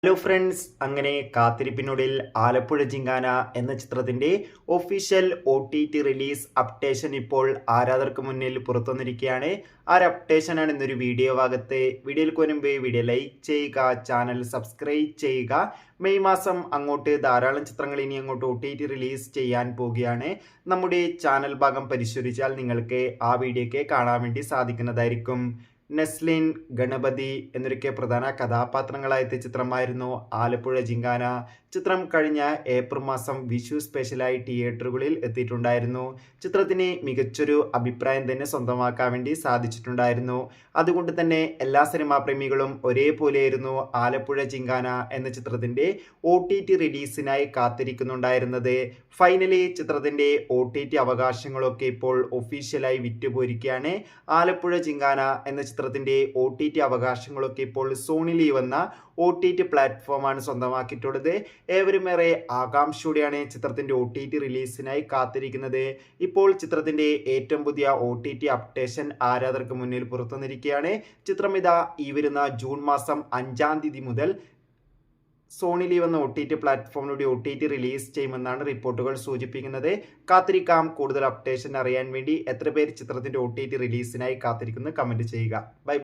Hello friends, അങ്ങനെ കാത്തിരിപ്പിനൊടുവിൽ ആലപ്പുഴ ജിങ്കാന എന്ന ചിത്രത്തിന്റെ ഒഫീഷ്യൽ OTT റിലീസ് അപ്ഡേഷൻ ഇപ്പോൾ ആരാധകർക്ക് മുന്നിൽ പുറത്തുവന്നിരിക്കുകയാണ്. ആ ഒരു അപ്ഡേഷനാണ് ഇന്നൊരു വീഡിയോ ഭാഗത്ത്. വീഡിയോയിൽ മുൻപ് വീഡിയോ ലൈക്ക് ചെയ്യുക, ചാനൽ സബ്സ്ക്രൈബ് ചെയ്യുക. മെയ് മാസം അങ്ങോട്ട് ധാരാളം ചിത്രങ്ങൾ ഇനി അങ്ങോട്ട് OTT റിലീസ് ചെയ്യാൻ പോവുകയാണ്. നമ്മുടെ ചാനൽ ഭാഗം പരിശോധിച്ചാൽ നിങ്ങൾക്ക് ആ വീഡിയോയ്ക്ക് കാണാൻ വേണ്ടി സാധിക്കുന്നതായിരിക്കും. നെസ്ലിൻ, ഗണപതി എന്നൊക്കെ പ്രധാന കഥാപാത്രങ്ങളായ ചിത്രമായിരുന്നു ആലപ്പുഴ ജിങ്കാന. ചിത്രം കഴിഞ്ഞ ഏപ്രിൽ മാസം വിഷു സ്പെഷ്യലായി തിയേറ്ററുകളിൽ എത്തിയിട്ടുണ്ടായിരുന്നു. ചിത്രത്തിന് മികച്ചൊരു അഭിപ്രായം തന്നെ സ്വന്തമാക്കാൻ വേണ്ടി സാധിച്ചിട്ടുണ്ടായിരുന്നു. അതുകൊണ്ട് തന്നെ എല്ലാ സിനിമാ പ്രേമികളും ഒരേപോലെയായിരുന്നു ആലപ്പുഴ ജിങ്കാന എന്ന ചിത്രത്തിന്റെ OTT റിലീസിനായി കാത്തിരിക്കുന്നുണ്ടായിരുന്നത്. ഫൈനലി ചിത്രത്തിന്റെ OTT അവകാശങ്ങളൊക്കെ ഇപ്പോൾ ഒഫീഷ്യലായി വിറ്റുപോയിരിക്കുകയാണ്. ആലപ്പുഴ ജിങ്കാന എന്ന ചിത്രത്തിന്റെ OTT അവകാശങ്ങളൊക്കെ ഇപ്പോൾ സോണി ലീവ് എന്ന OTT പ്ലാറ്റ്ഫോമാണ് സ്വന്തമാക്കിയിട്ടുള്ളത്. ഏവരും ഏറെ ആകാംക്ഷയോടെയാണ് ചിത്രത്തിന്റെ OTT റിലീസിനായി കാത്തിരിക്കുന്നത്. ഇപ്പോൾ ചിത്രത്തിന്റെ ഏറ്റവും പുതിയ OTT അപ്ഡേഷൻ ആരാധകർക്ക് മുന്നിൽ പുറത്തുവന്നിരിക്കുകയാണ്. ചിത്രം ഇതാ ഈ വരുന്ന ജൂൺ മാസം 5-ാം തീയതി മുതൽ സോണി ലീവ് എന്ന OTT പ്ലാറ്റ്ഫോമിലൂടെ OTT റിലീസ് ചെയ്യുമെന്നാണ് റിപ്പോർട്ടുകൾ സൂചിപ്പിക്കുന്നത്. കാത്തിരിക്കാം. കൂടുതൽ അപ്ഡേഷൻ അറിയാൻ വേണ്ടി എത്ര പേര് ചിത്രത്തിന്റെ OTT റിലീസിനായി കാത്തിരിക്കുന്നു കമന്റ് ചെയ്യുക. ബൈ.